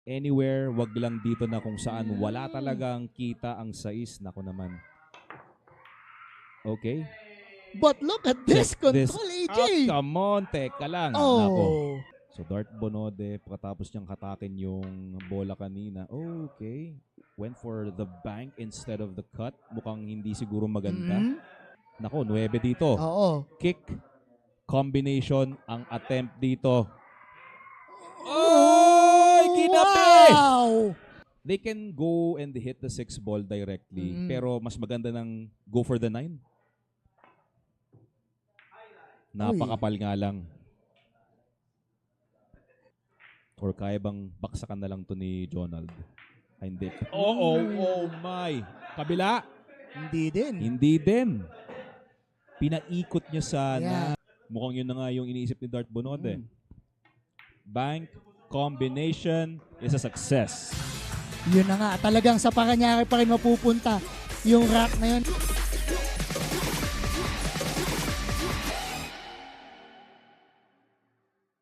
Anywhere, wag lang dito na kung saan wala talagang kita ang sais. Nako naman. Okay. But look at this Check this control, out. AJ. Come on, teka lang. Nako. Oh. So Dart Bonode, pagkatapos niyang hatakin yung bola kanina. Okay. Went for the bank instead of the cut. Mukhang hindi siguro maganda. Nako, 9 dito. Oo. Kick combination ang attempt dito. Oh! Ginabi! Wow! They can go and hit the 6 ball directly. Pero mas maganda ng go for the 9. Napakapal nga lang. Or kaya bang baksakan na lang to ni Jonald? Ay, hindi. Oh my. Kabila? Hindi din. Hindi din. Pinaikot niya sana. Yeah. Mukhang yun na nga yung iniisip ni Dart Bonode. Bank combination is a success. Yun na nga. Talagang sa Paranaque pa rin mapupunta yung rack na yun.